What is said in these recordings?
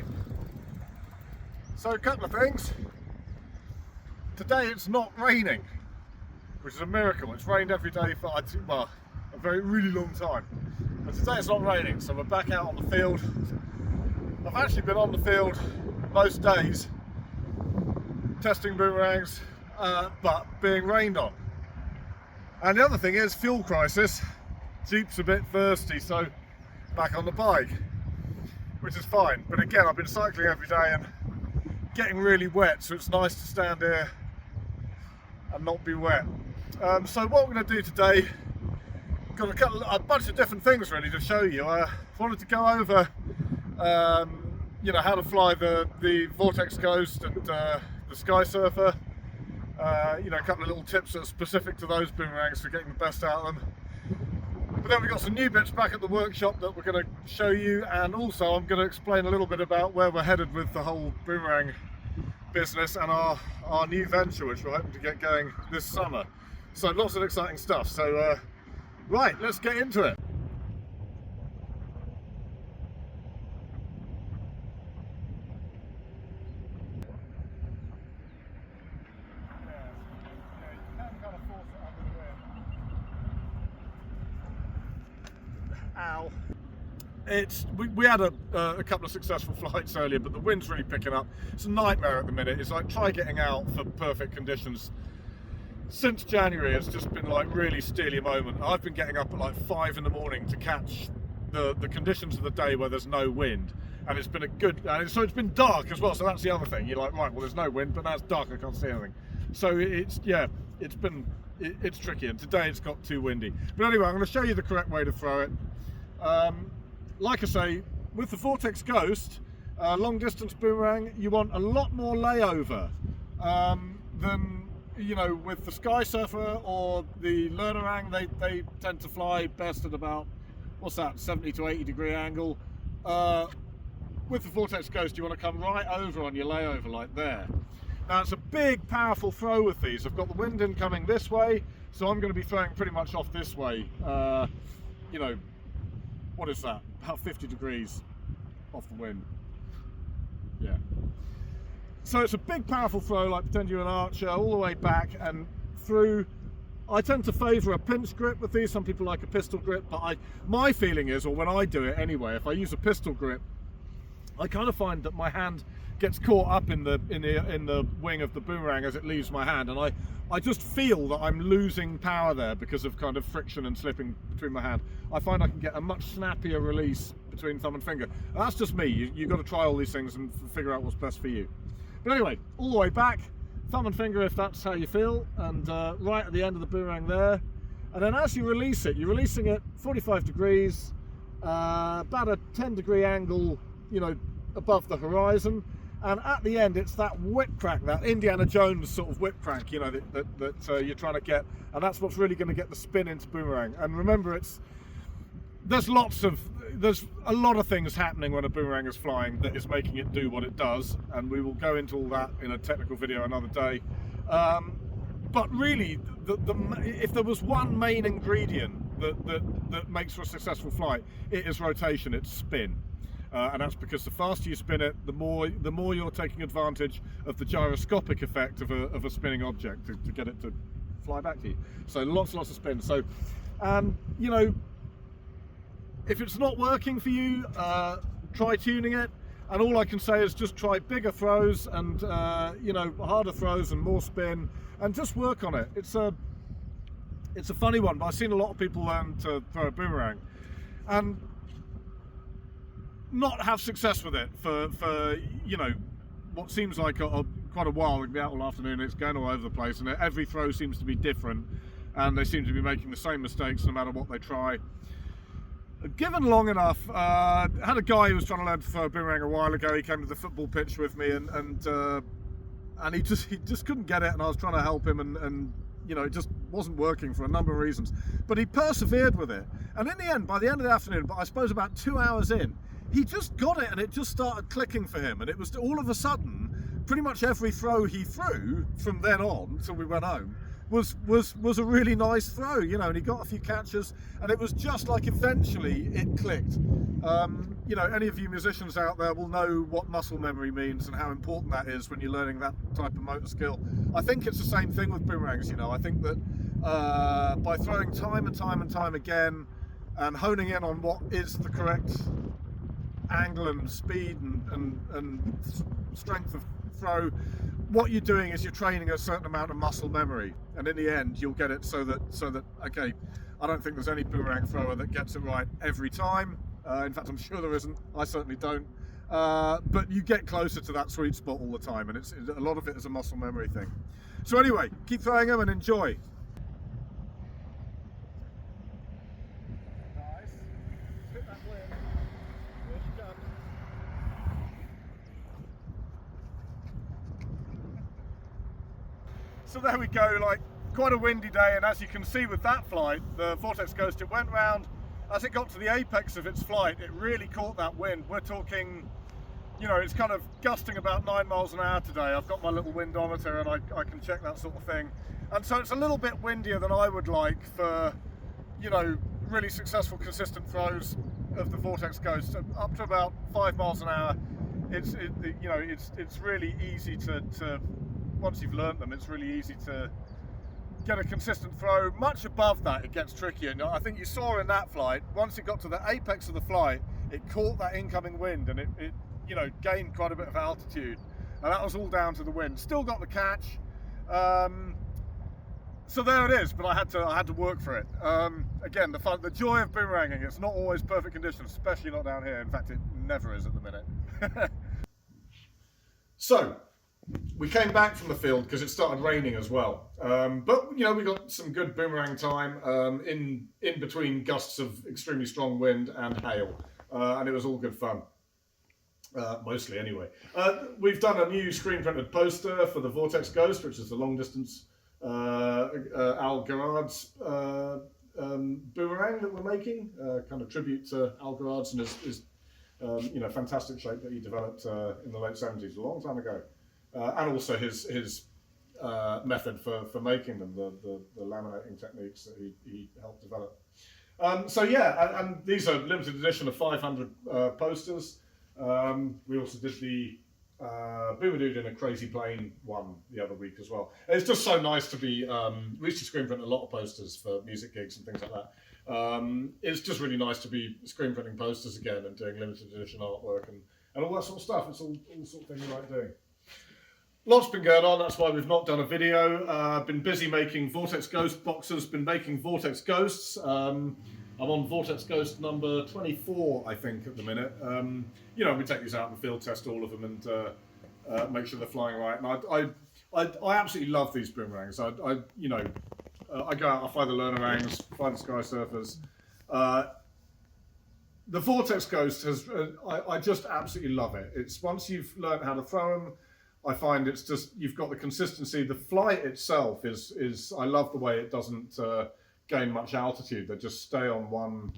Right, so a couple of things. Today it's not raining, which is a miracle. It's rained every day for, well, a really long time. But today it's not raining, so we're back out on the field. I've actually been on the field most days, testing boomerangs, but being rained on. And the other thing is fuel crisis. Jeep's a bit thirsty, so back on the bike, which is fine. But again, I've been cycling every day and getting really wet, so it's nice to stand here and not be wet. So what we're going to do today, got a bunch of different things really to show you. I wanted to go over you know, how to fly the Vortex Ghost and the Sky Surfer. You know, a couple of little tips that are specific to those boomerangs for getting the best out of them. But then we've got some new bits back at the workshop that we're going to show you, and also I'm going to explain a little bit about where we're headed with the whole boomerang business and our new venture, which we're hoping to get going this summer. So lots of exciting stuff. So right, let's get into it. Ow. We had a couple of successful flights earlier, but the wind's really picking up. It's a nightmare at the minute. It's like, try getting out for perfect conditions. Since January, it's just been like really steely moment. I've been getting up at like 5 in the morning to catch the conditions of the day where there's no wind, and it's been a good. So it's been dark as well. So that's the other thing. You're like, right, well, there's no wind, but now it's dark. I can't see anything. So it's tricky, and today it's got too windy. But anyway, I'm going to show you the correct way to throw it. Like I say, with the Vortex Ghost, long distance boomerang, you want a lot more layover than, you know, with the Sky Surfer or the Boomerang. They tend to fly best at about, what's that, 70 to 80 degree angle. With the Vortex Ghost, you want to come right over on your layover like there. Now it's a big powerful throw with these. I've got the wind in coming this way, so I'm going to be throwing pretty much off this way. You know, what is that? About 50 degrees off the wind. Yeah. So it's a big powerful throw, like pretend you're an archer, all the way back and through. I tend to favour a pinch grip with these. Some people like a pistol grip, but my feeling is, or when I do it anyway, if I use a pistol grip, I kind of find that my hand gets caught up in the wing of the boomerang as it leaves my hand, and I just feel that I'm losing power there because of kind of friction and slipping between my hand. I find I can get a much snappier release between thumb and finger. And that's just me. You've got to try all these things and figure out what's best for you. But anyway, all the way back, thumb and finger if that's how you feel, and right at the end of the boomerang there. And then as you release it, you're releasing it 45 degrees, about a 10 degree angle, you know, above the horizon. And at the end, it's that whip crack, that Indiana Jones sort of whip crack, you know, that you're trying to get, and that's what's really going to get the spin into boomerang. And remember, there's a lot of things happening when a boomerang is flying that is making it do what it does, and we will go into all that in a technical video another day. But really, if there was one main ingredient that makes for a successful flight, it is rotation, it's spin. And that's because the faster you spin it, the more you're taking advantage of the gyroscopic effect of a spinning object to get it to fly back to you. So lots of spin. So, you know, if it's not working for you, try tuning it. And all I can say is just try bigger throws and you know, harder throws and more spin, and just work on it. It's a funny one, but I've seen a lot of people learn to throw a boomerang and not have success with it for you know, what seems like quite a while. We can be out all afternoon, it's going all over the place, and every throw seems to be different, and they seem to be making the same mistakes no matter what they try. Given long enough, I had a guy who was trying to learn to throw a boomerang a while ago. He came to the football pitch with me, and he just couldn't get it, and I was trying to help him, and you know, it just wasn't working for a number of reasons. But he persevered with it, and in the end, by the end of the afternoon, but I suppose about 2 hours in, he just got it, and it just started clicking for him. And it was all of a sudden, pretty much every throw he threw from then on till we went home was a really nice throw, you know, and he got a few catches, and it was just like eventually it clicked. You know, any of you musicians out there will know what muscle memory means and how important that is when you're learning that type of motor skill. I think it's the same thing with boomerangs, you know. I think that by throwing time and time and time again and honing in on what is the correct angle and speed and strength of throw, what you're doing is you're training a certain amount of muscle memory, and in the end you'll get it so that okay, I don't think there's any boomerang thrower that gets it right every time. In fact, I'm sure there isn't. I certainly don't. But you get closer to that sweet spot all the time, and it's a lot of it is a muscle memory thing. So anyway, keep throwing them and enjoy. Nice. Hit that wind. Here she comes. So there we go, like quite a windy day, and as you can see with that flight, the Vortex Ghost, it went round. As it got to the apex of its flight, it really caught that wind. We're talking, you know, it's kind of gusting about 9 miles an hour today. I've got my little windometer and I can check that sort of thing. And so it's a little bit windier than I would like for, you know, really successful, consistent throws of the Vortex Ghost. Up to about 5 miles an hour, you know, it's really easy to once you've learnt them, it's really easy to get a consistent throw. Much above that, it gets trickier. Now, I think you saw in that flight, once it got to the apex of the flight, it caught that incoming wind and it you know, gained quite a bit of altitude. And that was all down to the wind. Still got the catch. So there it is, but I had to work for it. Again, the joy of boomeranging, it's not always perfect conditions, especially not down here. In fact, it never is at the minute. So, we came back from the field because it started raining as well, but you know, we got some good boomerang time in between gusts of extremely strong wind and hail, and it was all good fun, mostly anyway. We've done a new screen printed poster for the Vortex Ghost, which is the long distance Al Gerard's boomerang that we're making, kind of tribute to Al Gerard's and his you know, fantastic shape that he developed in the late 70s, a long time ago. And also his method for making them, the laminating techniques that he helped develop. So yeah, and these are limited edition of 500 posters. We also did the Boomer Dude in a Crazy Plane one the other week as well. It's just so nice to be, we used to screen print a lot of posters for music gigs and things like that. It's just really nice to be screen printing posters again and doing limited edition artwork and all that sort of stuff. It's all sort of thing you like doing. Lots been going on, that's why we've not done a video. Been busy making Vortex Ghost boxes, been making Vortex Ghosts. I'm on Vortex Ghost number 24, I think, at the minute. You know, we take these out and field test all of them and make sure they're flying right. And I absolutely love these boomerangs. You know, I go out, I fly the Learnerangs, fly the Sky Surfers. The Vortex Ghost has, I just absolutely love it. It's once you've learned how to throw them, I find it's just, you've got the consistency. The flight itself is I love the way it doesn't gain much altitude. They just stay on one,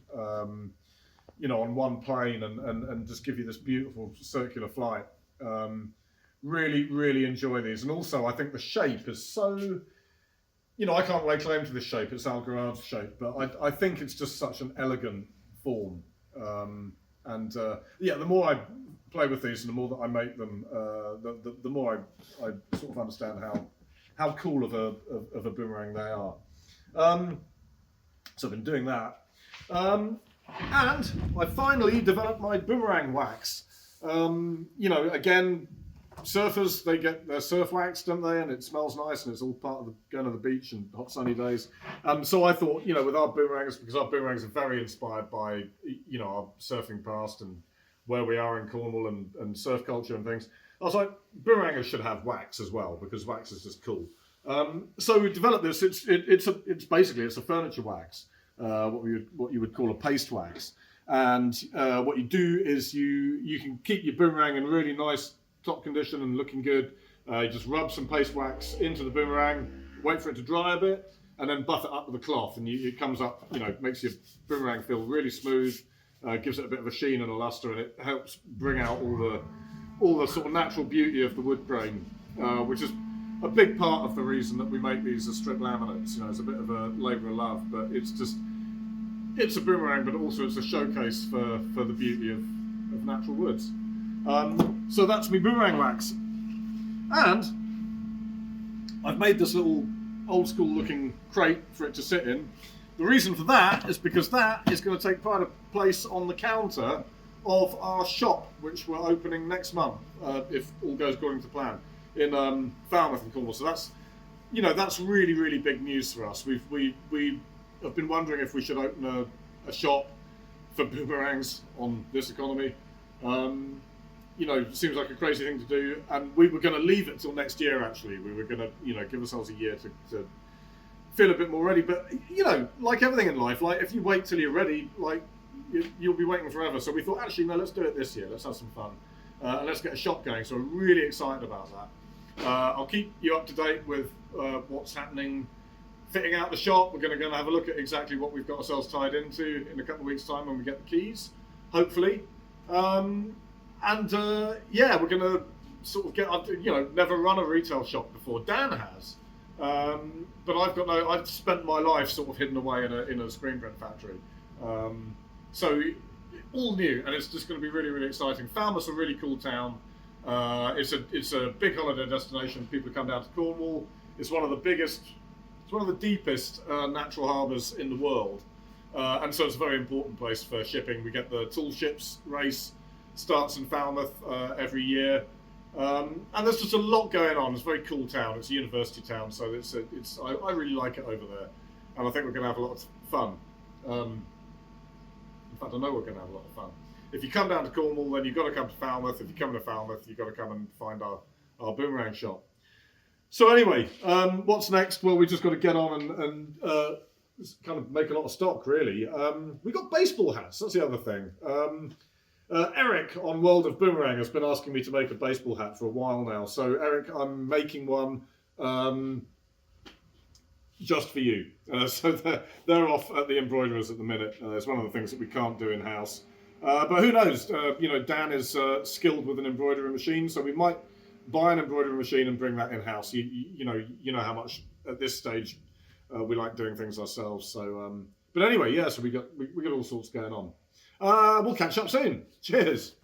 you know, on one plane and just give you this beautiful circular flight. Really, really enjoy these. And also I think the shape is so, you know, I can't lay claim to this shape. It's Al Gerard's shape, but I think it's just such an elegant form. Yeah, the more I play with these and the more that I make them, the more I sort of understand how cool of a boomerang they are. So I've been doing that, and I finally developed my boomerang wax. You know, again, surfers, they get their surf wax, don't they? And it smells nice, and it's all part of going to the beach and hot sunny days. So I thought, you know, with our boomerangs, because our boomerangs are very inspired by, you know, our surfing past and where we are in Cornwall and surf culture and things, I was like, boomerangers should have wax as well, because wax is just cool. So we developed this. It's basically a furniture wax, what you would call a paste wax. And what you do is you can keep your boomerang in really nice top condition and looking good. You just rub some paste wax into the boomerang, wait for it to dry a bit, and then buff it up with a cloth, and it comes up, you know, makes your boomerang feel really smooth. Gives it a bit of a sheen and a luster, and it helps bring out all the sort of natural beauty of the wood grain, which is a big part of the reason that we make these as strip laminates. You know, it's a bit of a labour of love, but it's a boomerang, but also it's a showcase for the beauty of natural woods. So that's me boomerang wax. And I've made this little old school looking crate for it to sit in. The reason for that is because that is going to take pride of place on the counter of our shop, which we're opening next month, if all goes according to plan, in Falmouth and Cornwall. So that's, you know, that's really, really big news for us. We have been wondering if we should open a shop for boomerangs on this economy. You know, it seems like a crazy thing to do, and we were going to leave it till next year. Actually, we were going to, you know, give ourselves a year to feel a bit more ready. But you know, like everything in life, like if you wait till you're ready, like you'll be waiting forever. So we thought, actually, no, let's do it this year. Let's have some fun, and let's get a shop going. So we're really excited about that. I'll keep you up to date with what's happening, fitting out the shop. We're going to have a look at exactly what we've got ourselves tied into in a couple of weeks' time when we get the keys, hopefully. Yeah, we're going to sort of get, you know, never run a retail shop before. Dan has, but I've spent my life sort of hidden away in a screen print factory. So all new, and it's just going to be really, really exciting. Falmouth's a really cool town. It's a big holiday destination. People come down to Cornwall. It's one of the deepest natural harbours in the world. And so it's a very important place for shipping. We get the tall ships race, starts in Falmouth every year. And there's just a lot going on. It's a very cool town. It's a university town, so I really like it over there. And I think we're going to have a lot of fun. In fact, I know we're going to have a lot of fun. If you come down to Cornwall, then you've got to come to Falmouth. If you come to Falmouth, you've got to come and find our boomerang shop. So anyway, what's next? Well, we just got to get on and kind of make a lot of stock, really. We got baseball hats. That's the other thing. Eric on World of Boomerang has been asking me to make a baseball hat for a while now. So Eric, I'm making one just for you. So they're off at the embroiderers at the minute. It's one of the things that we can't do in-house. But who knows? You know, Dan is skilled with an embroidery machine, so we might buy an embroidery machine and bring that in-house. You know how much at this stage we like doing things ourselves. So, but anyway, yeah. So we got all sorts going on. We'll catch up soon. Cheers.